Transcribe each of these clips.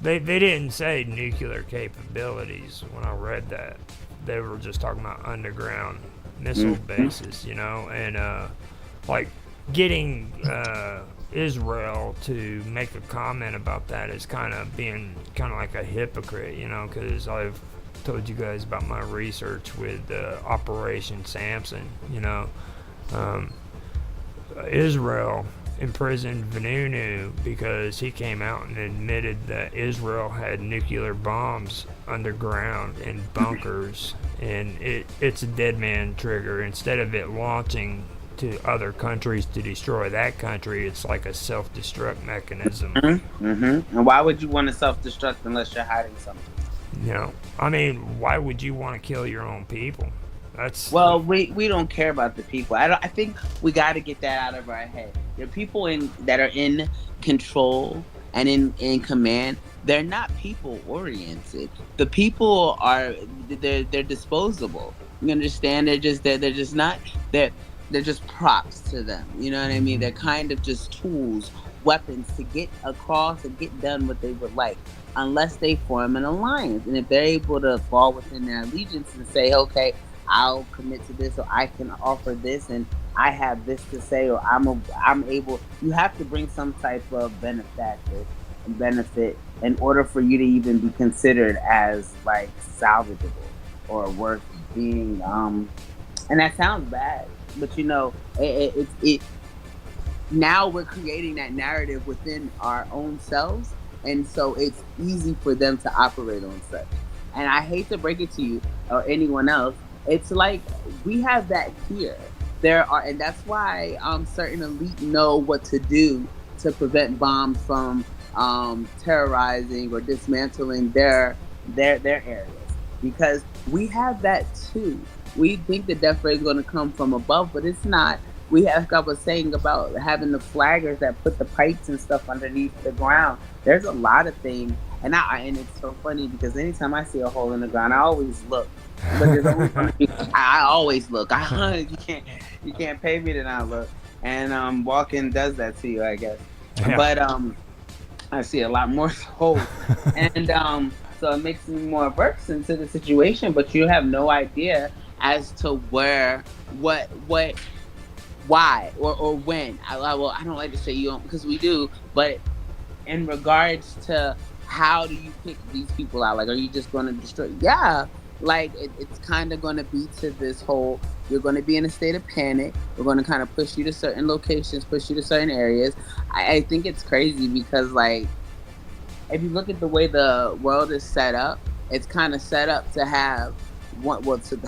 They didn't say nuclear capabilities when I read that. They were just talking about underground missile bases, you know, and like getting Israel to make a comment about that is kind of being kind of like a hypocrite, you know, because I've told you guys about my research with Operation Samson, you know. Israel imprisoned Vanunu because he came out and admitted that Israel had nuclear bombs underground in bunkers, and it's a dead man trigger. Instead of it launching to other countries to destroy that country, it's like a self-destruct mechanism. And why would you want to self-destruct unless you're hiding something? You know, I mean, why would you want to kill your own people? Well, we don't care about the people. I think we got to get that out of our head. There are people that are in control and in command. They're not people oriented. The people they're disposable. You understand? They're just not they're just props to them. You know what I mean? They're kind of just tools, weapons to get across and get done what they would like, unless they form an alliance. And if they're able to fall within their allegiance and say, okay, I'll commit to this, or I can offer this, and I have this to say, or I'm able. You have to bring some type of benefit in order for you to even be considered as like salvageable or worth being. And that sounds bad, but you know, it now we're creating that narrative within our own selves, and so it's easy for them to operate on such. And I hate to break it to you or anyone else. It's like we have that here. And that's why certain elite know what to do to prevent bombs from terrorizing or dismantling their areas, because we have that too. We think the death ray is going to come from above, but it's not. We have, like I was saying about having the flaggers that put the pipes and stuff underneath the ground. There's a lot of things, and it's so funny because anytime I see a hole in the ground, I always look. But there's always I always look. You can't pay me to not look. And walking does that to you, I guess. Yeah. But I see a lot more holes, and so it makes me more averse into the situation. But you have no idea as to where, what, why, or when. I don't like to say you don't, because we do. But in regards to how do you pick these people out? Like, are you just going to destroy? Yeah. Like, it's kind of going to be to this whole, you're going to be in a state of panic. We're going to kind of push you to certain locations, push you to certain areas. I think it's crazy because, like, if you look at the way the world is set up, it's kind of set up to have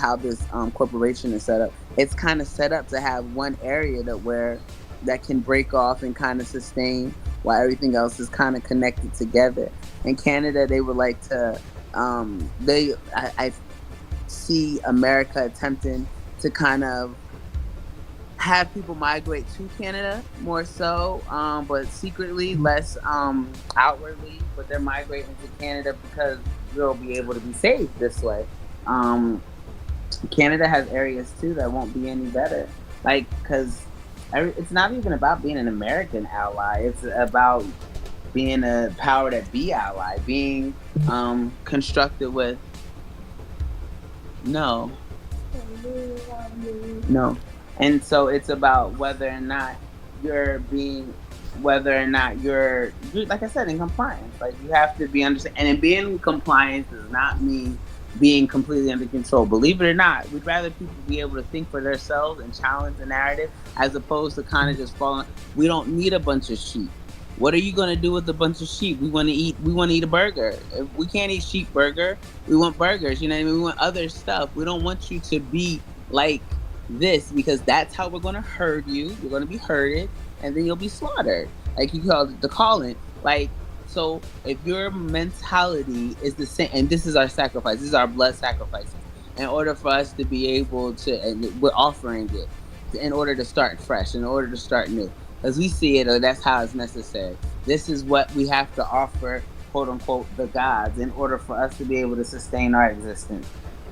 how this corporation is set up. It's kind of set up to have one area that can break off and kind of sustain while everything else is kind of connected together. In Canada, they would like to, I see America attempting to kind of have people migrate to Canada more so, but secretly, less outwardly. But they're migrating to Canada because they'll be able to be saved this way. Canada has areas too that won't be any better, like, because it's not even about being an American ally. It's about being a power that be ally, being constructed with no. And so it's about whether or not you're like I said, in compliance. Like, you have to be understand, and being in compliance does not mean being completely under control. Believe it or not, we'd rather people be able to think for themselves and challenge the narrative as opposed to kind of just falling. We don't need a bunch of sheep. What are you going to do with a bunch of sheep? We want to eat a burger. If we can't eat sheep burger, we want burgers. You know what I mean? We want other stuff. We don't want you to be like this, because that's how we're going to herd you. You're going to be herded, and then you'll be slaughtered. Like you call it the calling. Like, so if your mentality is the same, and this is our sacrifice, this is our blood sacrifice, in order for us to be able to, and we're offering it in order to start fresh, in order to start new. As we see it, or that's how it's necessary. This is what we have to offer, quote unquote, the gods, in order for us to be able to sustain our existence.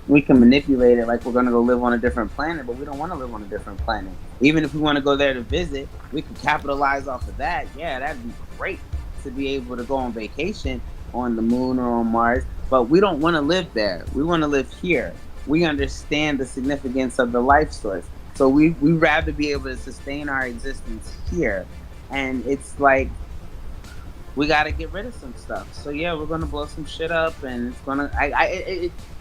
We can manipulate it like we're going to go live on a different planet, but we don't want to live on a different planet. Even if we want to go there to visit, we can capitalize off of that. Yeah, that'd be great to be able to go on vacation on the moon or on Mars, but we don't want to live there. We want to live here. We understand the significance of the life source. So we rather be able to sustain our existence here. And it's like we got to get rid of some stuff. So yeah, we're gonna blow some shit up, and it's gonna.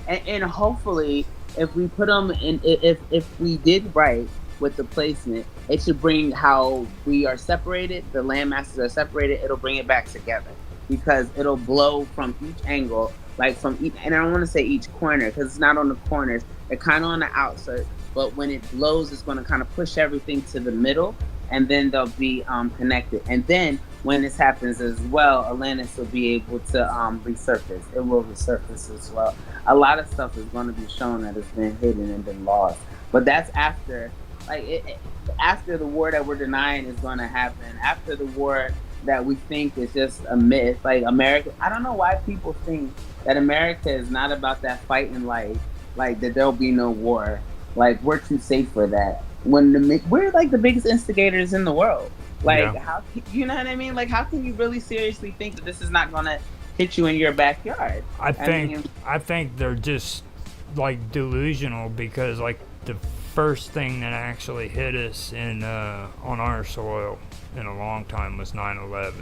And hopefully, if we put them in, if we did right with the placement, it should bring how we are separated. The landmasses are separated. It'll bring it back together because it'll blow from each angle, like from each. And I don't want to say each corner because it's not on the corners. They're kind of on the outside. But when it blows, it's going to kind of push everything to the middle, and then they'll be connected. And then when this happens as well, Atlantis will be able to resurface. It will resurface as well. A lot of stuff is going to be shown that has been hidden and been lost. But that's after, after the war that we're denying is going to happen. After the war that we think is just a myth, like America. I don't know why people think that America is not about that fight in life, like that there'll be no war. Like we're too safe for that. We're like the biggest instigators in the world. Like how, you know what I mean? Like how can you really seriously think that this is not gonna hit you in your backyard? I think they're just like delusional because like the first thing that actually hit us in on our soil in a long time was 9/11.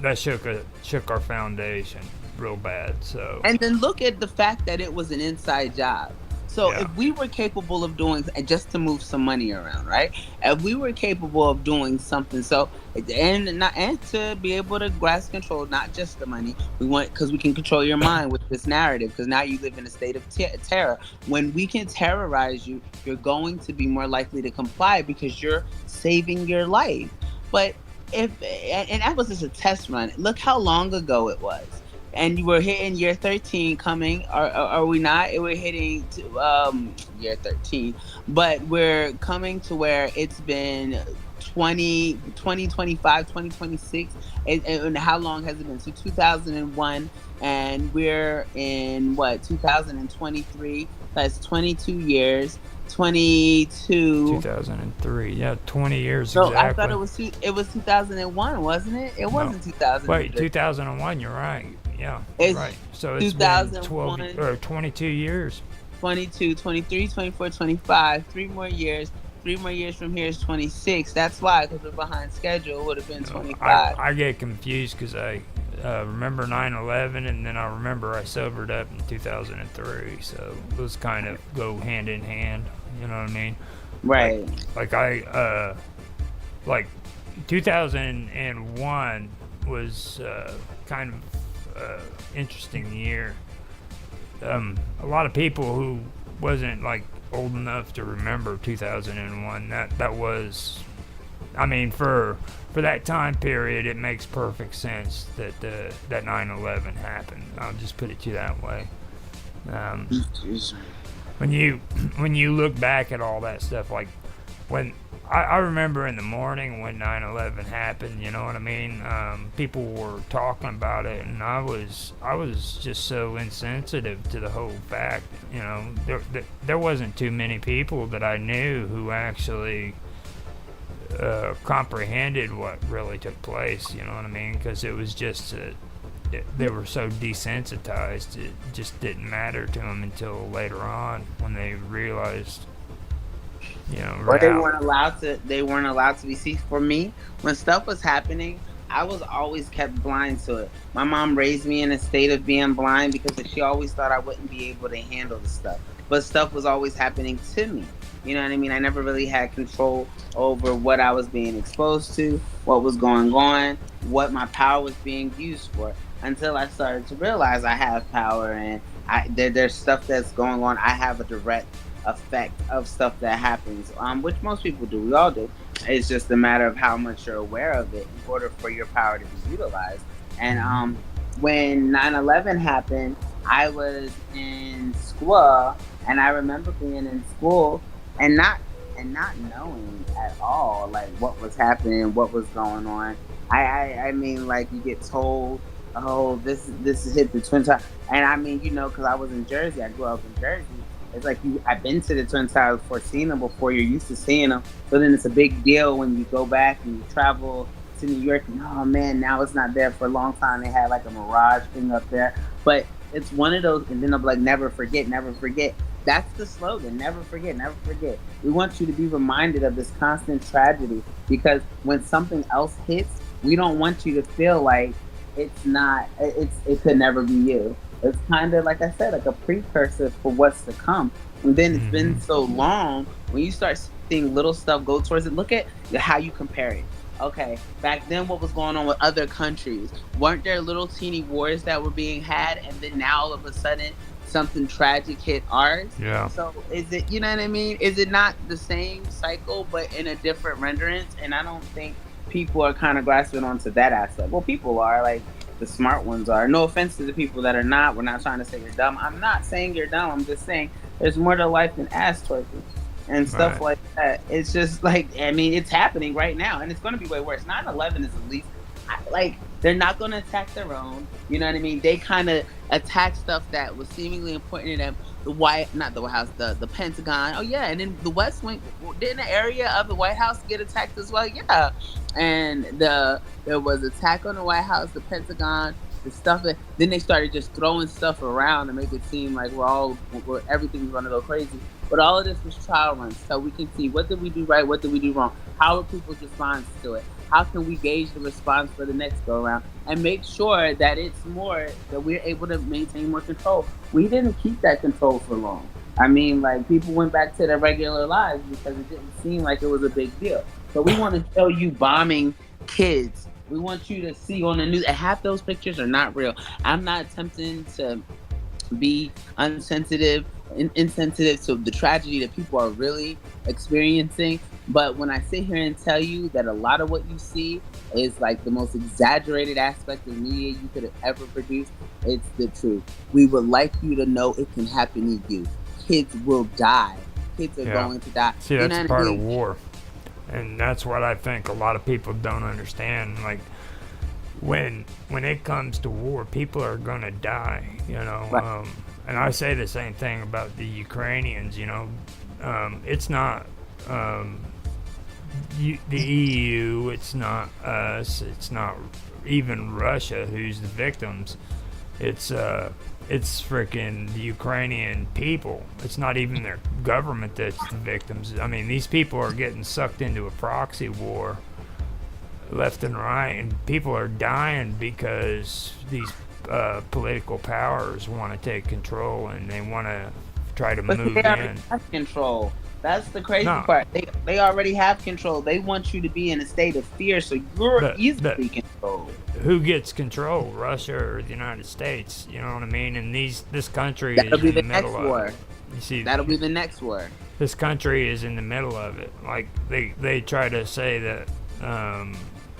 That shook our foundation real bad. So and then look at the fact that it was an inside job. So if we were capable of doing, just to move some money around, right? If we were capable of doing something, and to be able to grasp control, not just the money, because we can control your mind with this narrative, because now you live in a state of terror. When we can terrorize you, you're going to be more likely to comply because you're saving your life. But and that was just a test run. Look how long ago it was. And you were hitting year 13 coming, are we not? We're hitting year 13, but we're coming to where it's been 2025, 2026. And how long has it been? So 2001, and we're in 2023? That's 22 years. 2003, 20 years exactly. I thought it was 2001, wasn't it? It wasn't 2000. Wait, 2001, you're right. Yeah, it's right. So it's been 12 or 22 years. 22, 23, 24, 25. 3 more years. 3 more years from here is 26. That's why, because we're behind schedule. It would have been 25. I get confused because I remember 9/11, and then I remember I sobered up in 2003. So those kind of go hand in hand. You know what I mean? Right. Like 2001 was kind of interesting year. A lot of people who wasn't like old enough to remember 2001. That was, I mean, for that time period, it makes perfect sense that 9/11 happened. I'll just put it to you that way. When you look back at all that stuff, like when I remember in the morning when 9/11 happened, you know what I mean? People were talking about it, and I was just so insensitive to the whole fact. You know, there wasn't too many people that I knew who actually comprehended what really took place. You know what I mean? Because it was just they were so desensitized, it just didn't matter to them until later on when they realized. You know, or they weren't allowed to be seen. For me, when stuff was happening, I was always kept blind to it. My mom raised me in a state of being blind because she always thought I wouldn't be able to handle the stuff. But stuff was always happening to me. You know what I mean? I never really had control over what I was being exposed to, what was going on, what my power was being used for, until I started to realize I have power and there's stuff that's going on. I have a direct effect of stuff that happens, which most people do. We all do. It's just a matter of how much you're aware of it in order for your power to be utilized. And when 9/11 happened, I was in school, and I remember being in school and not knowing at all like what was happening, what was going on. I mean, like, you get told, oh, this is hit the Twin Towers, and I mean, you know, because I was in Jersey, I grew up in Jersey. It's like I've been to the Twin Towers before, seeing them before. You're used to seeing them, so then it's a big deal when you go back and you travel to New York, and oh man, now it's not there for a long time. They had like a mirage thing up there, but it's one of those. And then I'm like, never forget, never forget. That's the slogan: never forget, never forget. We want you to be reminded of this constant tragedy, because when something else hits, we don't want you to feel like it's not. It could never be you. It's kind of like I said, like a precursor for what's to come. And then it's been so long. When you start seeing little stuff go towards it, look at how you compare it. Okay, back then, what was going on with other countries? Weren't there little teeny wars that were being had, and then now all of a sudden something tragic hit ours? Yeah. So is it, you know what I mean? Is it not the same cycle but in a different renderance? And I don't think people are kind of grasping onto that aspect. Well, people are, like the smart ones are. No offense to the people that are not. We're not trying to say you're dumb. I'm not saying you're dumb. I'm just saying there's more to life than ass twerking and stuff like that. It's just like, I mean, it's happening right now, and it's going to be way worse. 9/11 is at least, like, they're not going to attack their own. You know what I mean? They kind of attack stuff that was seemingly important to them. Not the White House, the Pentagon. Oh yeah, and then the West Wing. Didn't the area of the White House get attacked as well? Yeah, and there was attack on the White House, the Pentagon, the stuff. Then they started just throwing stuff around to make it seem like everything's going to go crazy. But all of this was trial runs, so we can see what did we do right, what did we do wrong, how are people's response to it, how can we gauge the response for the next go around, and make sure that it's more that we're able to maintain more control. We didn't keep that control for long. I mean, like, people went back to their regular lives because it didn't seem like it was a big deal. So we want to show you bombing kids. We want you to see on the news, and half those pictures are not real. I'm not attempting to be insensitive to the tragedy that people are really experiencing, but when I sit here and tell you that a lot of what you see is like the most exaggerated aspect of media you could have ever produced, it's the truth. We would like you to know it can happen to you. Kids will die. Kids are going to die. See, that's part of war, and that's what I think a lot of people don't understand. Like, when it comes to war, people are gonna die, you know. Right. And I say the same thing about the Ukrainians, you know. It's not the EU, it's not us, it's not even Russia who's the victims. It's freaking the Ukrainian people. It's not even their government that's the victims. I mean, these people are getting sucked into a proxy war left and right, and people are dying because these political powers want to take control, and they want to try to move in. They already have control. That's the crazy part. They already have control. They want you to be in a state of fear, so you're easily controlled. Who gets control, Russia or the United States? You know what I mean? And this country That'll is be in the next middle war. of it. You see, that'll be the next war. This country is in the middle of it. Like, they try to say that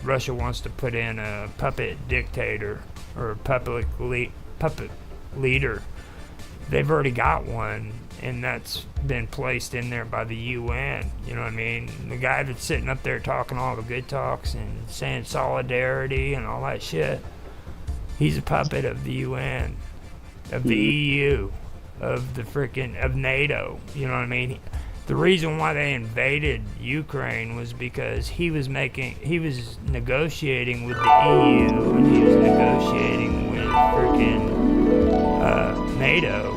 Russia wants to put in a puppet dictator or a puppet leader. They've already got one, and that's been placed in there by the UN. You know what I mean? The guy that's sitting up there talking all the good talks and saying solidarity and all that shit, he's a puppet of the UN, of the EU, of NATO. You know what I mean? The reason why they invaded Ukraine was because he was negotiating with the EU, and he was negotiating with freaking NATO.